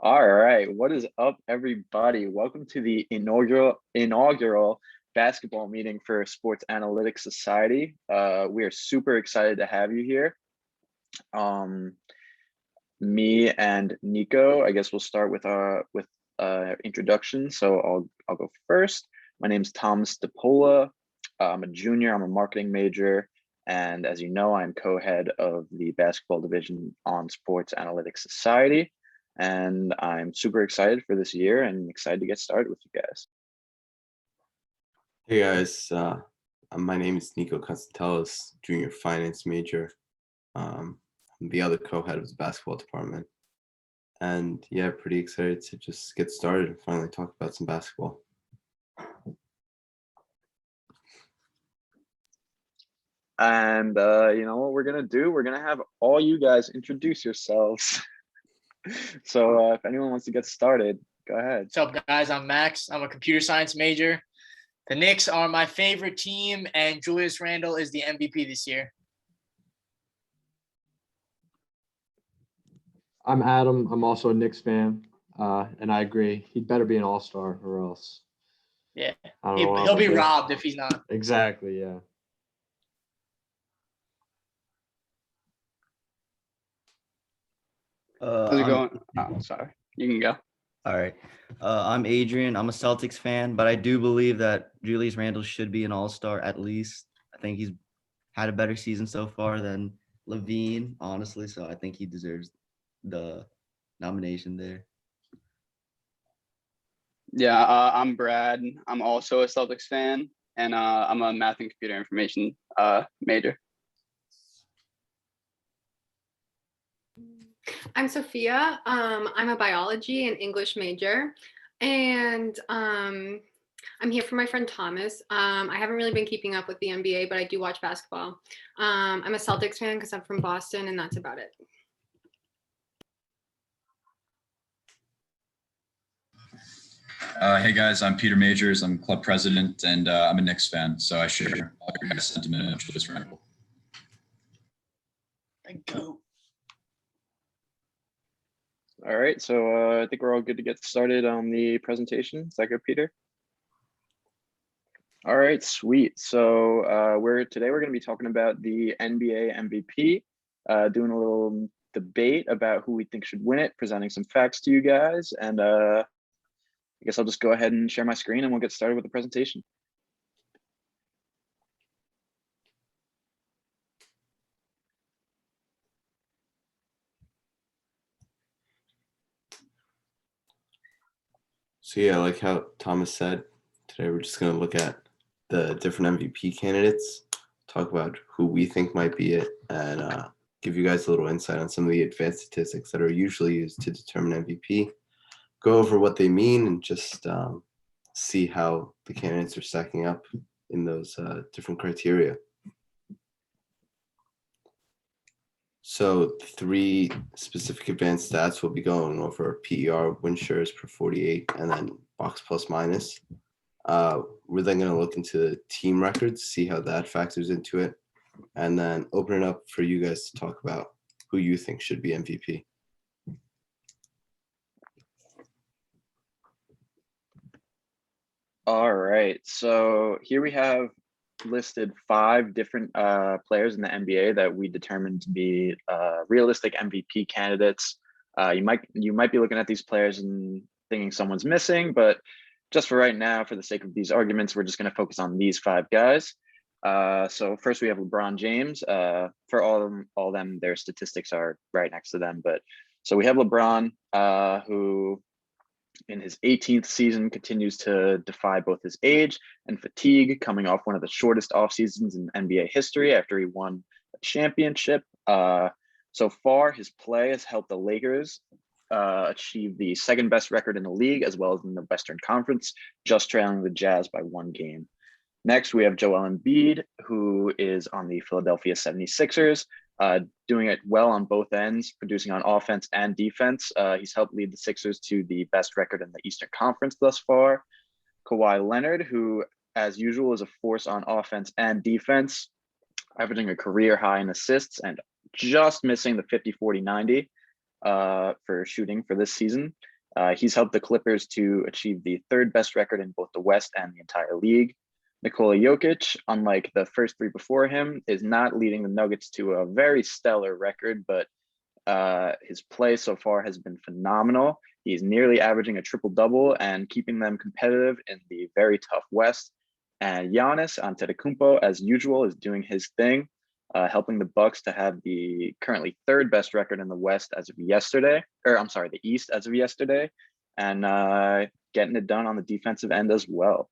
All right, what is up, everybody? Welcome to the inaugural basketball meeting for Sports Analytics Society. We are super excited to have you here. Um, Me and Nico, I guess we'll start with introduction. So I'll go first. My name's Thomas DePola. I'm a junior. I'm a marketing major, and as you know, I'm co-head of the basketball division on Sports Analytics Society. And I'm super excited for this year and excited to get started with you guys. Hey guys, my name is Nico Constantelis, junior finance major. I'm the other co-head of the basketball department. And yeah, pretty excited to just get started and finally talk about some basketball. And you know what we're gonna do? We're gonna have all you guys introduce yourselves. So if anyone wants to get started, go ahead. What's up, guys? I'm Max. I'm a computer science major. The Knicks are my favorite team, and Julius Randle is the MVP this year. I'm Adam. I'm also a Knicks fan, and I agree. He'd better be an all-star or else. Yeah, I don't know what he'll I'm be gonna do. robbed if he's not. Exactly, yeah. How's it going? Oh, sorry. You can go. All right. I'm Adrian. I'm a Celtics fan, but I do believe that Julius Randle should be an all-star at least. I think he's had a better season so far than Levine, honestly. So I think he deserves the nomination there. Yeah, I'm Brad. I'm also a Celtics fan, and I'm a math and computer information major. I'm Sophia. I'm a biology and English major, and I'm here for my friend Thomas. I haven't really been keeping up with the NBA, but I do watch basketball. I'm a Celtics fan because I'm from Boston, and that's about it. Hey guys, I'm Peter Majors. I'm club president, and I'm a Knicks fan, so I share all your guys' sentiment of Julius Randle. Go. All right, so I think we're all good to get started on the presentation. Is that good, Peter? All right, sweet. So we're going to be talking about the NBA MVP, doing a little debate about who we think should win it, presenting some facts to you guys, and I guess I'll just go ahead and share my screen and we'll get started with the presentation. So yeah, like how Thomas said, today we're just going to look at the different MVP candidates, talk about who we think might be it, and give you guys a little insight on some of the advanced statistics that are usually used to determine MVP, go over what they mean, and just see how the candidates are stacking up in those different criteria. So 3 specific advanced stats we'll be going over: PER, win shares per 48, and then box plus minus. We're then going to look into the team records, see how that factors into it, and then open it up for you guys to talk about who you think should be MVP. All right, so here we have listed 5 different players in the NBA that we determined to be realistic MVP candidates. You might be looking at these players and thinking someone's missing, but just for right now, for the sake of these arguments, we're just going to focus on these 5 guys. So first we have LeBron James. For all of them, their statistics are right next to them. But so we have LeBron, who in his 18th season continues to defy both his age and fatigue, coming off one of the shortest off seasons in NBA history after he won a championship. So far, his play has helped the Lakers achieve the second best record in the league, as well as in the Western Conference, just trailing the Jazz by 1 game. Next, we have Joel Embiid, who is on the Philadelphia 76ers, doing it well on both ends, producing on offense and defense. He's helped lead the Sixers to the best record in the Eastern Conference thus far. Kawhi Leonard, who, as usual, is a force on offense and defense, averaging a career high in assists and just missing the 50-40-90. for shooting for this season. He's helped the Clippers to achieve the third best record in both the West and the entire league. Nikola Jokic, unlike the first three before him, is not leading the Nuggets to a very stellar record, but his play so far has been phenomenal. He's nearly averaging a triple-double and keeping them competitive in the very tough West. And Giannis Antetokounmpo, as usual, is doing his thing, helping the Bucks to have the currently third best record in the West as of yesterday, the East as of yesterday, and getting it done on the defensive end as well.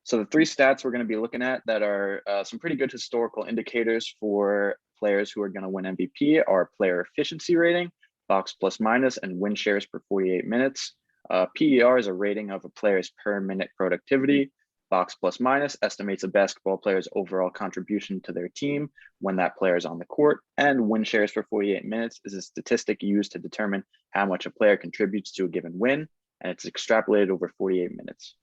So the three stats we're going to be looking at that are some pretty good historical indicators for players who are going to win MVP are player efficiency rating, box plus minus, and win shares per 48 minutes. PER is a rating of a player's per minute productivity. Box plus minus estimates a basketball player's overall contribution to their team when that player is on the court. And win shares for 48 minutes is a statistic used to determine how much a player contributes to a given win, and it's extrapolated over 48 minutes.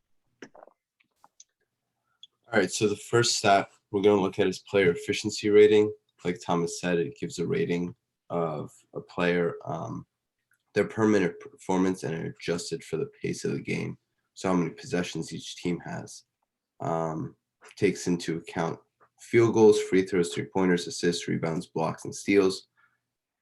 All right, so the first stat we're going to look at is player efficiency rating. Like Thomas said, it gives a rating of a player, their per minute performance, and adjusted for the pace of the game. So how many possessions each team has. Takes into account field goals, free throws, three-pointers, assists, rebounds, blocks, and steals.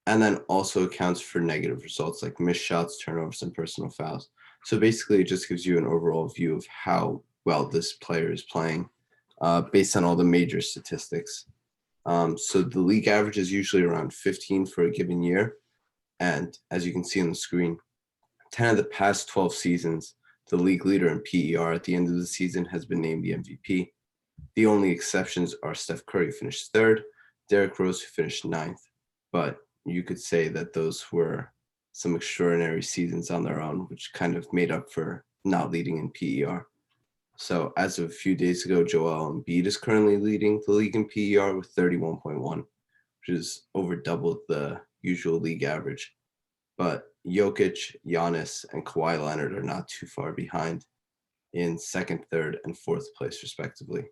And then also accounts for negative results like missed shots, turnovers, and personal fouls. So basically, it just gives you an overall view of how well this player is playing based on all the major statistics. So the league average is usually around 15 for a given year. And as you can see on the screen, 10 of the past 12 seasons, the league leader in PER at the end of the season has been named the MVP. The only exceptions are Steph Curry, who finished third, Derrick Rose, who finished ninth. But you could say that those were some extraordinary seasons on their own, which kind of made up for not leading in PER. So as of a few days ago, Joel Embiid is currently leading the league in PER with 31.1, which is over double the usual league average. But Jokic, Giannis, and Kawhi Leonard are not too far behind in second, third, and fourth place, respectively.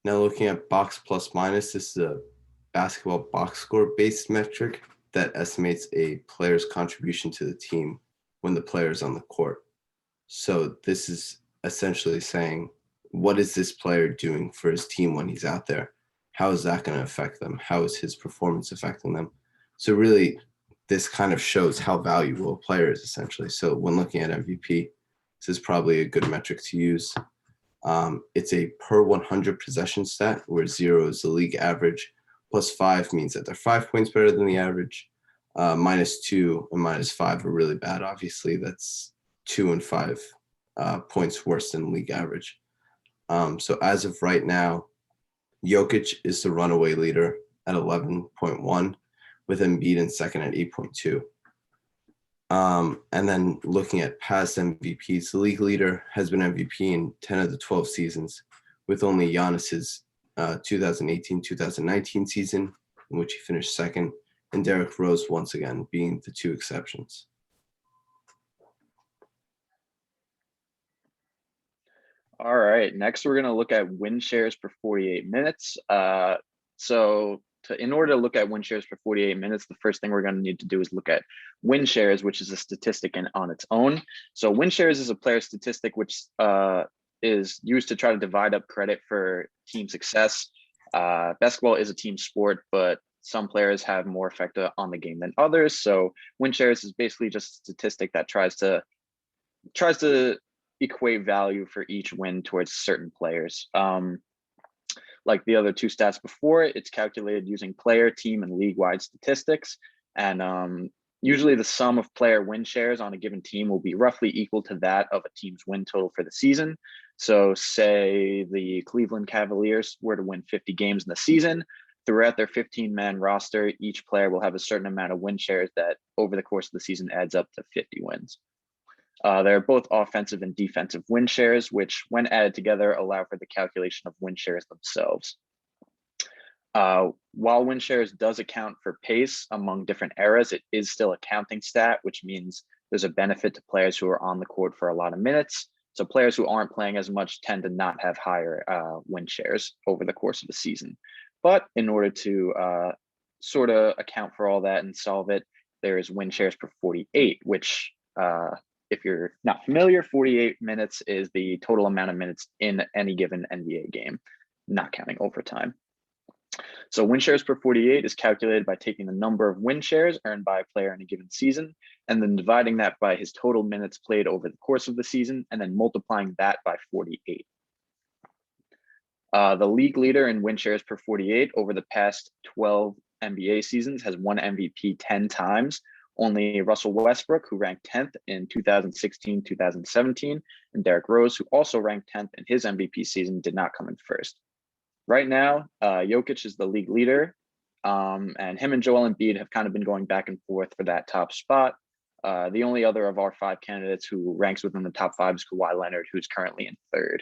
Now looking at box plus minus, this is a basketball box score based metric that estimates a player's contribution to the team when the player is on the court. So this is essentially saying, what is this player doing for his team when he's out there? How is that going to affect them? How is his performance affecting them? So really, this kind of shows how valuable a player is essentially. So when looking at MVP, this is probably a good metric to use. It's a per 100 possession stat, where 0 is the league average, plus 5 means that they're 5 points better than the average. -2 and -5 are really bad. Obviously, that's 2 and 5 points worse than league average. So as of right now, Jokic is the runaway leader at 11.1, with Embiid in second at 8.2. And then looking at past MVPs, the league leader has been MVP in 10 of the 12 seasons, with only Giannis's 2018-2019 season, in which he finished second, and Derrick Rose once again being the two exceptions. All right, next we're going to look at win shares per 48 minutes. In order to look at win shares for 48 minutes, the first thing we're going to need to do is look at win shares, which is a statistic on its own. So win shares is a player statistic which is used to try to divide up credit for team success. Basketball is a team sport, but some players have more effect on the game than others. So win shares is basically just a statistic that tries to equate value for each win towards certain players. Like the other two stats before it, it's calculated using player, team, and league-wide statistics. And usually the sum of player win shares on a given team will be roughly equal to that of a team's win total for the season. So say the Cleveland Cavaliers were to win 50 games in the season. Throughout their 15-man roster, each player will have a certain amount of win shares that over the course of the season adds up to 50 wins. They're both offensive and defensive win shares, which when added together allow for the calculation of win shares themselves. While win shares does account for pace among different eras, it is still a counting stat, which means there's a benefit to players who are on the court for a lot of minutes. So players who aren't playing as much tend to not have higher win shares over the course of the season. But in order to sort of account for all that and solve it, there is win shares per 48, which if you're not familiar, 48 minutes is the total amount of minutes in any given NBA game, not counting overtime. So win shares per 48 is calculated by taking the number of win shares earned by a player in a given season, and then dividing that by his total minutes played over the course of the season, and then multiplying that by 48. The league leader in win shares per 48 over the past 12 NBA seasons has won MVP 10 times. Only Russell Westbrook, who ranked 10th in 2016-2017, and Derrick Rose, who also ranked 10th in his MVP season, did not come in first. Right now, Jokic is the league leader, and him and Joel Embiid have kind of been going back and forth for that top spot. The only other of our 5 candidates who ranks within the top 5 is Kawhi Leonard, who's currently in 3rd.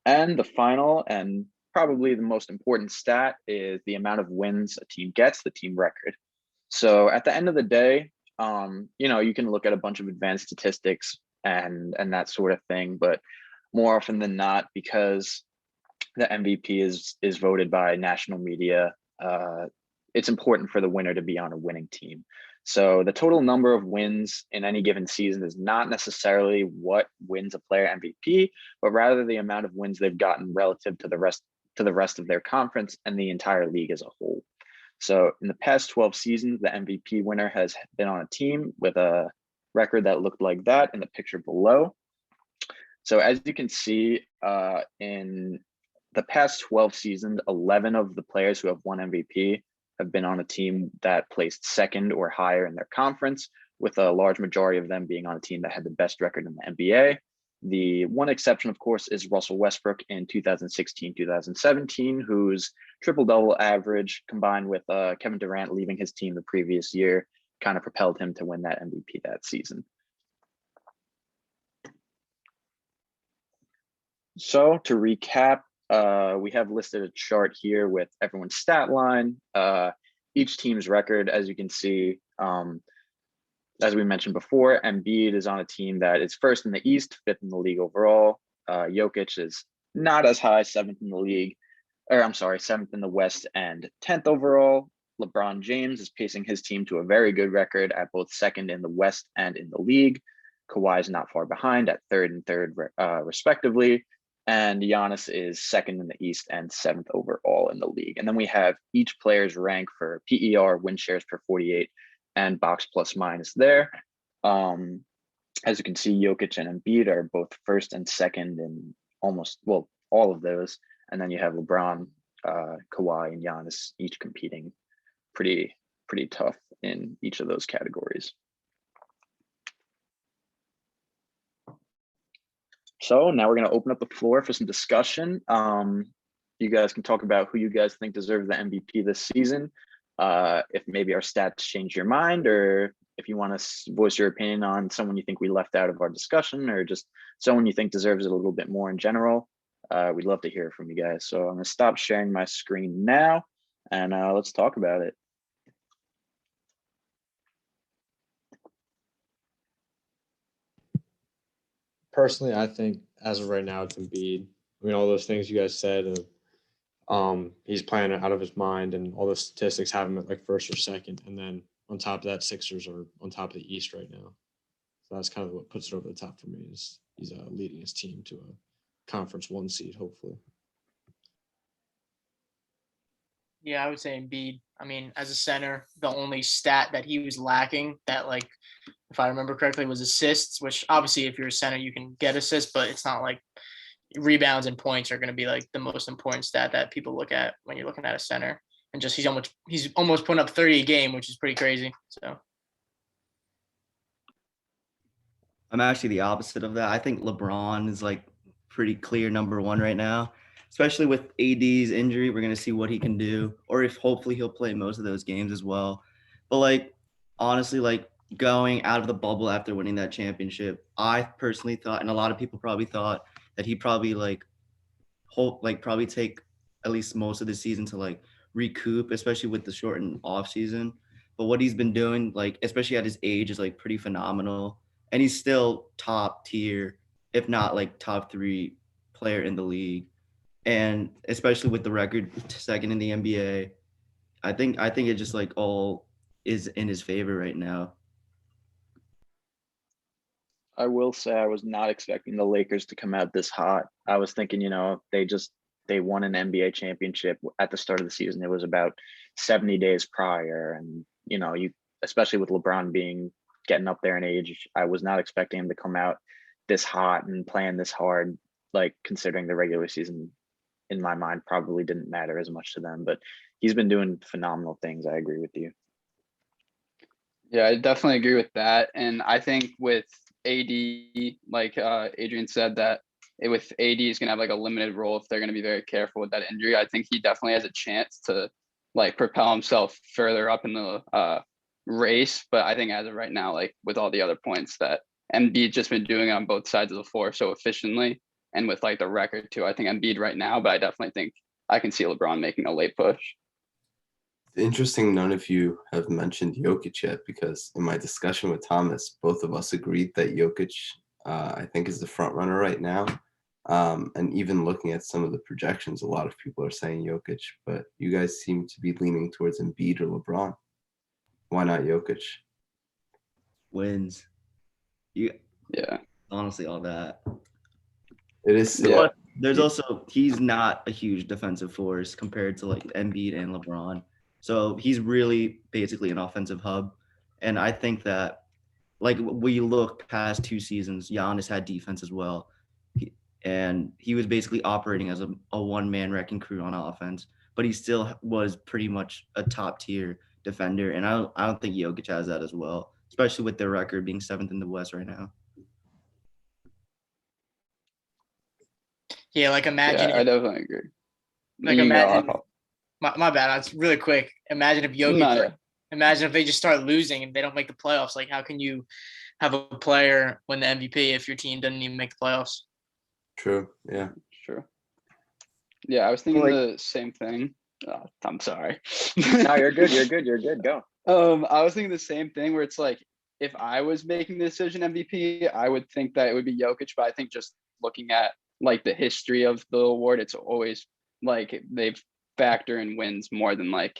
And the final and probably the most important stat is the amount of wins a team gets, the team record. So at the end of the day, you can look at a bunch of advanced statistics and that sort of thing, but more often than not, because the MVP is voted by national media, it's important for the winner to be on a winning team. So the total number of wins in any given season is not necessarily what wins a player MVP, but rather the amount of wins they've gotten relative to the rest of their conference and the entire league as a whole. So in the past 12 seasons, the MVP winner has been on a team with a record that looked like that in the picture below. So as you can see, in the past 12 seasons, 11 of the players who have won MVP have been on a team that placed 2nd or higher in their conference, with a large majority of them being on a team that had the best record in the NBA. The one exception, of course, is Russell Westbrook in 2016-2017, whose triple-double average combined with Kevin Durant leaving his team the previous year kind of propelled him to win that MVP that season. So to recap, we have listed a chart here with everyone's stat line, each team's record. As you can see, as we mentioned before, Embiid is on a team that is 1st in the East, 5th in the league overall. Jokic is not as high, 7th in the league, 7th in the West and 10th overall. LeBron James is pacing his team to a very good record at both 2nd in the West and in the league. Kawhi is not far behind at 3rd and 3rd, respectively. And Giannis is 2nd in the East and 7th overall in the league. And then we have each player's rank for PER, win shares per 48, and box plus minus there. As you can see, Jokic and Embiid are both 1st and 2nd in all of those. And then you have LeBron, Kawhi, and Giannis each competing pretty tough in each of those categories. So now we're going to open up the floor for some discussion. You guys can talk about who you guys think deserves the MVP this season. If maybe our stats change your mind, or if you want to voice your opinion on someone you think we left out of our discussion, or just someone you think deserves it a little bit more in general, we'd love to hear from you guys. So I'm going to stop sharing my screen now, and let's talk about it. Personally, I think as of right now, it's Embiid. I mean, all those things you guys said, he's playing out of his mind, and all the statistics have him at like 1st or 2nd. And then on top of that, Sixers are on top of the East right now. So that's kind of what puts it over the top for me, is he's leading his team to a conference 1 seed, hopefully. Yeah, I would say Embiid. I mean, as a center, the only stat that he was lacking that, like, if I remember correctly, was assists, which obviously if you're a center, you can get assists, but it's not like rebounds and points are going to be like the most important stat that people look at when you're looking at a center. And just he's almost putting up 30 a game, which is pretty crazy. So I'm actually the opposite of that. I think LeBron is like pretty clear number 1 right now, especially with AD's injury. We're going to see what he can do, or if hopefully he'll play most of those games as well. But like, honestly, like going out of the bubble after winning that championship, I personally thought, and a lot of people probably thought, that he'd probably probably take at least most of the season to like recoup, especially with the shortened off season. But what he's been doing, like especially at his age, is like pretty phenomenal. and he's still top tier, if not like top 3 player in the league. And especially with the record second in the NBA, I think it just like all is in his favor right now. I will say I was not expecting the Lakers to come out this hot. I was thinking, they won an NBA championship at the start of the season. It was about 70 days prior. And, you especially with LeBron getting up there in age, I was not expecting him to come out this hot and playing this hard, like considering the regular season in my mind probably didn't matter as much to them. But he's been doing phenomenal things. I agree with you. Yeah, I definitely agree with that. And I think with AD, like Adrian said, that with AD is gonna have like a limited role if they're gonna be very careful with that injury. I think he definitely has a chance to like propel himself further up in the race. But I think as of right now, like with all the other points that Embiid just been doing on both sides of the floor so efficiently, and with like the record too, I think Embiid right now. But I definitely think I can see LeBron making a late push. Interesting, none of you have mentioned Jokic yet, because in my discussion with Thomas, both of us agreed that Jokic, I think, is the front runner right now. And even looking at some of the projections, a lot of people are saying Jokic, but you guys seem to be leaning towards Embiid or LeBron. Why not Jokic? Wins. Yeah. Honestly, all that. It is still, Yeah. But there's also, he's not a huge defensive force compared to like Embiid and LeBron. So he's really basically an offensive hub. And I think that, like, we look past 2 seasons, Giannis had defense as well. And he was basically operating as a one-man wrecking crew on offense, but he still was pretty much a top-tier defender. And I don't think Jokic has that as well, especially with their record being 7th in the West right now. Yeah, like imagine Yeah, I definitely agree. Like You go, imagine I'll- my bad. It's really quick. Imagine if Jokic, No, like, imagine if they just start losing and they don't make the playoffs. Like, how can you have a player win the MVP if your team doesn't even make the playoffs? true. Yeah. Sure. Yeah, I was thinking Like- the same thing. I'm sorry. No, you're good. You're good. You're good. Go. I was thinking the same thing where it's like, if I was making the decision MVP, I would think that it would be Jokic, but I think just looking at like the history of the award, it's always like they factor in wins more than like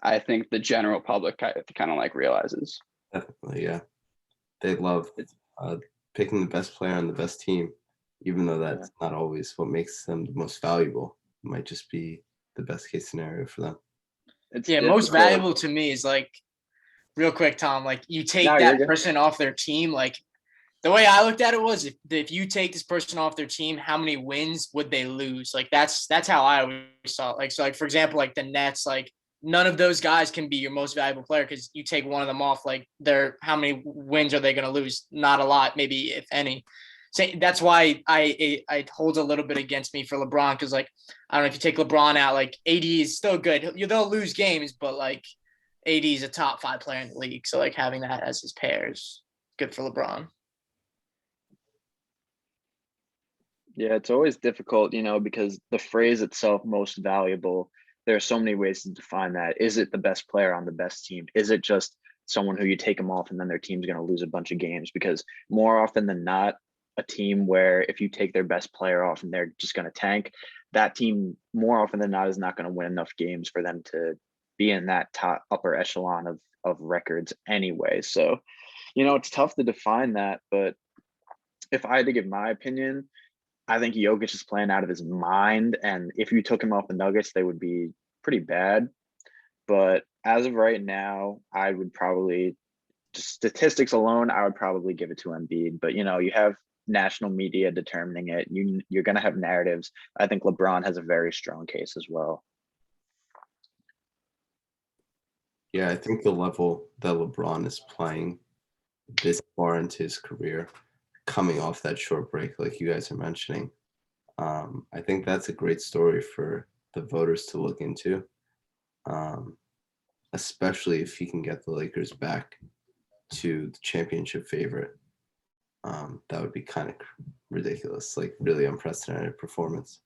I think the general public kind of like realizes. Definitely, yeah. They love picking the best player on the best team, even though that's not always what makes them the most valuable. It might just be the best case scenario for them. It's Most difficult. valuable to me is like, real quick, Tom, like you take No, you're that good. person off their team. Like the way I looked at it was if you take this person off their team, how many wins would they lose? Like that's how I always saw it. Like, so like, for example, like the Nets, like none of those guys can be your most valuable player because you take one of them off, like how many wins are they going to lose? Not a lot, maybe if any. So that's why I hold a little bit against me for LeBron, because like I don't know, if you take LeBron out, like AD is still good. They'll lose games, but like AD is a top 5 player in the league, so like having that as his pair is good for LeBron. Yeah, it's always difficult, because the phrase itself, most valuable, there are so many ways to define that. Is it the best player on the best team? Is it just someone who you take them off and then their team's going to lose a bunch of games? Because more often than not, a team where if you take their best player off and they're just going to tank, that team more often than not is not going to win enough games for them to be in that top upper echelon of records anyway. So, it's tough to define that. But if I had to give my opinion, I think Jokic is playing out of his mind. And if you took him off the Nuggets, they would be pretty bad. But as of right now, I would probably, just statistics alone, I would probably give it to Embiid. But, you have national media determining it. You're going to have narratives. I think LeBron has a very strong case as well. Yeah, I think the level that LeBron is playing this far into his career, coming off that short break, like you guys are mentioning, I think that's a great story for the voters to look into, especially if he can get the Lakers back to the championship favorite. That would be kind of ridiculous, like really unprecedented performance.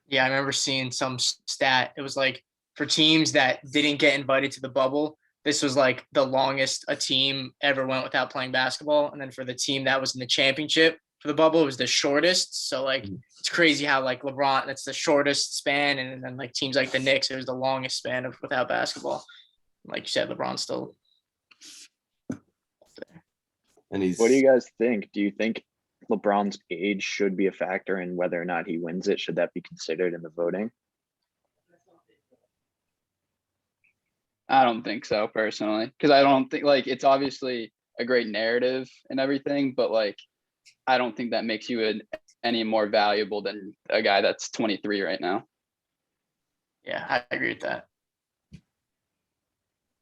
Yeah, I remember seeing some stat. It was like for teams that didn't get invited to the bubble, this was like the longest a team ever went without playing basketball. And then for the team that was in the championship for the bubble, it was the shortest. So like it's crazy how like LeBron, that's the shortest span, and then like teams like the Knicks, it was the longest span of without basketball. Like you said, LeBron's still there. And he's What do you guys think? Do you think LeBron's age should be a factor in whether or not he wins it? Should that be considered in the voting? I don't think so personally, because I don't think like it's obviously a great narrative and everything, but like I don't think that makes you any more valuable than a guy that's 23 right now. Yeah, I agree with that.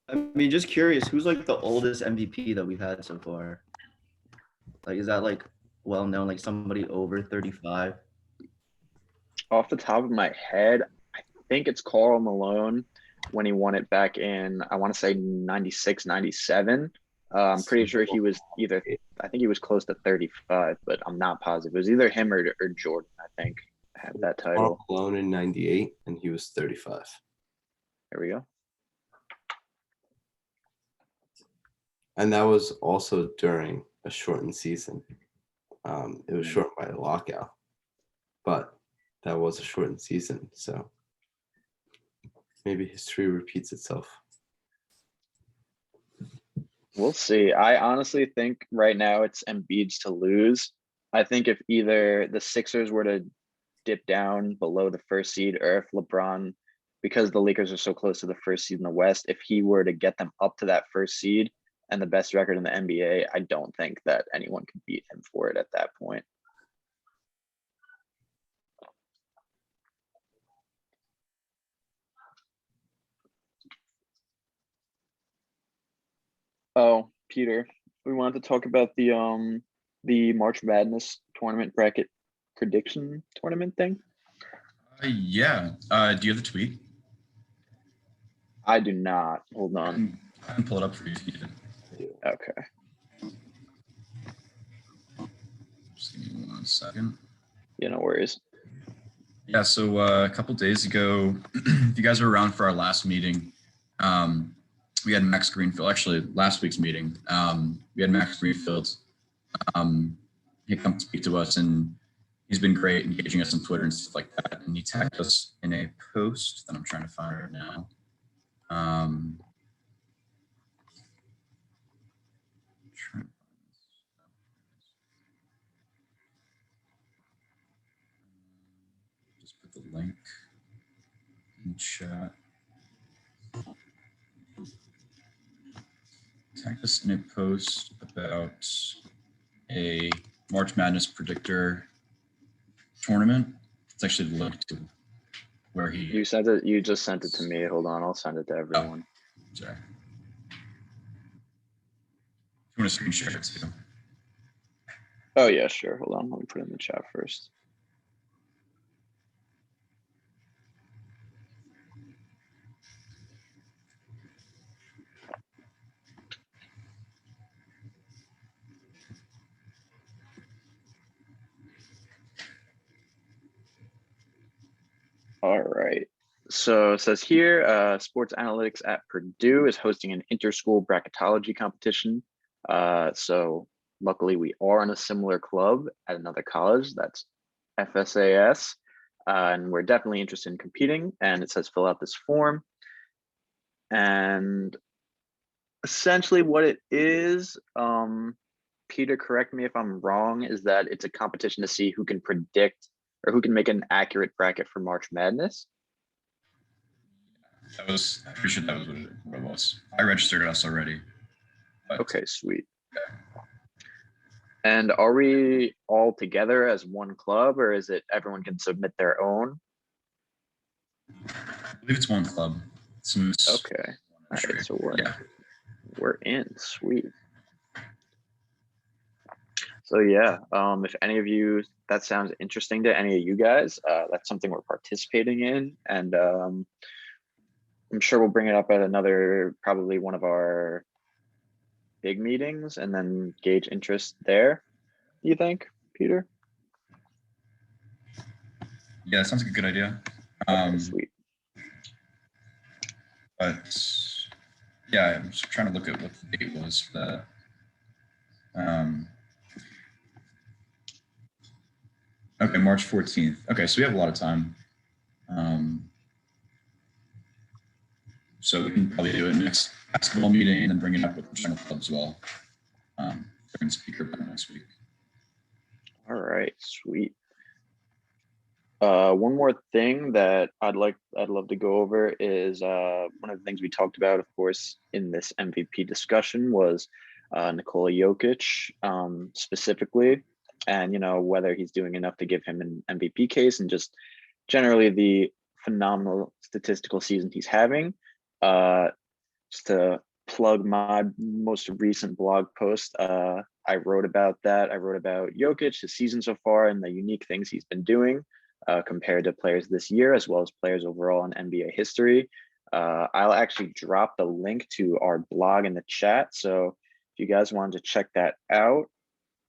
I mean, just curious, who's like the oldest MVP that we've had so far? Like, is that like well known, like somebody over 35? Off the top of my head, I think it's Karl Malone when he won it back in, I want to say 96, 97. I'm pretty sure he was either, I think he was close to 35, but I'm not positive. It was either him or Jordan, I think, had that title. Karl Malone in 98, and he was 35. There we go. And that was also during a shortened season. It was shortened by a lockout, but that was a shortened season. So maybe history repeats itself. We'll see. I honestly think right now it's Embiid's to lose. I think if either the Sixers were to dip down below the first seed, or if LeBron, because the Lakers are so close to the first seed in the West, if he were to get them up to that first seed and the best record in the NBA, I don't think that anyone could beat him for it at that point. Oh, Peter, we wanted to talk about the March Madness tournament bracket prediction tournament thing. Yeah. Do you have the tweet? I do not. Hold on. I can pull it up for you. Okay. Just give me 1 second. Yeah, no worries. Yeah, so a couple days ago, if you guys were around for our last meeting, we had Max Greenfield, actually last week's meeting, we had Max Greenfield. He come speak to us, and he's been great engaging us on Twitter and stuff like that. And he tagged us in a post that I'm trying to find right now. Just put the link in chat. Tagged us in a post about a March Madness predictor tournament. It's actually the link to where he. You sent it. You just sent it to me. Hold on, I'll send it to everyone. Sorry. If you want to screen share it too. Oh yeah, sure. Hold on, let me put it in the chat first. All right. So it says here, sports analytics at Purdue is hosting an inter-school bracketology competition. So luckily we are in a similar club at another college, that's FSAS, and we're definitely interested in competing. And it says fill out this form. And essentially what it is, Peter, correct me if I'm wrong, is that it's a competition to see who can predict or who can make an accurate bracket for March Madness. I'm pretty sure that was what it was. I registered us already. But Okay, sweet. And are we all together as one club, or is it everyone can submit their own? I believe it's one club. Okay. All Sure. right, so Yeah. we're in. Sweet. So yeah, if any of you, that sounds interesting to any of you guys, that's something we're participating in, and I'm sure we'll bring it up at another, probably one of our big meetings, and then gauge interest there. You think, Peter? Yeah, that sounds like a good idea. Okay, sweet. But Yeah, I'm just trying to look at what the date was for that. Okay, March 14th. Okay, so we have a lot of time. So we can probably do it next basketball meeting and then bring it up with the general club as well. During speaker panel next week. All right, sweet. One more thing that I'd love to go over is one of the things we talked about, of course, in this MVP discussion was Nikola Jokic specifically, and whether he's doing enough to give him an MVP case, and just generally the phenomenal statistical season he's having. Just to plug my most recent blog post, I wrote about that. I wrote about Jokic, his season so far, and the unique things he's been doing compared to players this year, as well as players overall in NBA history. I'll actually drop the link to our blog in the chat. So if you guys wanted to check that out,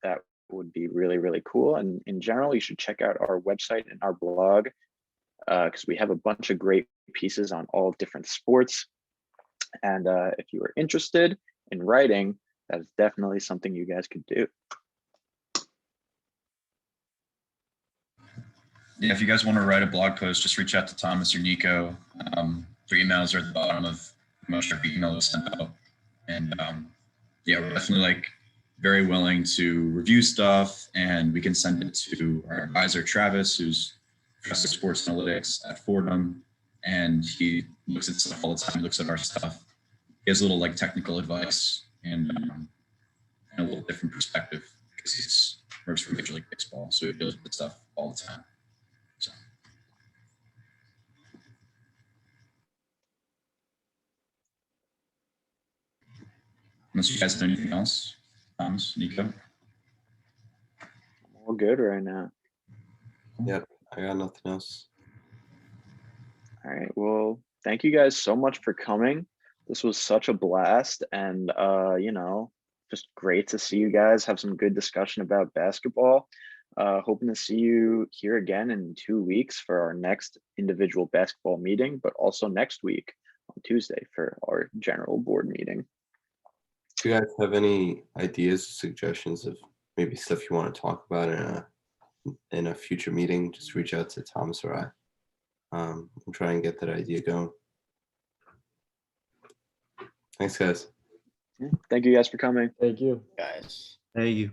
that would be really, really cool. And in general, you should check out our website and our blog because we have a bunch of great pieces on all different sports. And if you are interested in writing, that is definitely something you guys could do. Yeah, if you guys want to write a blog post, just reach out to Thomas or Nico. Their emails are at the bottom of most of the email we sent out. And yeah, we're definitely very willing to review stuff, and we can send it to our advisor, Travis, who's professor of sports analytics at Fordham. And he looks at stuff all the time. He looks at our stuff. He has a little technical advice and a little different perspective because he works for Major League Baseball. So he deals with stuff all the time. So. Unless you guys have anything else, Thomas, Nico. I'm all good right now. Yep, I got nothing else. All right. Well, thank you guys so much for coming. This was such a blast, and just great to see you guys have some good discussion about basketball. Hoping to see you here again in 2 weeks for our next individual basketball meeting, but also next week on Tuesday for our general board meeting. Do you guys have any ideas, suggestions of maybe stuff you want to talk about in a future meeting? Just reach out to Thomas or I. We'll try and get that idea going. Thanks, guys. Thank you guys for coming. Thank you. Guys. Thank you.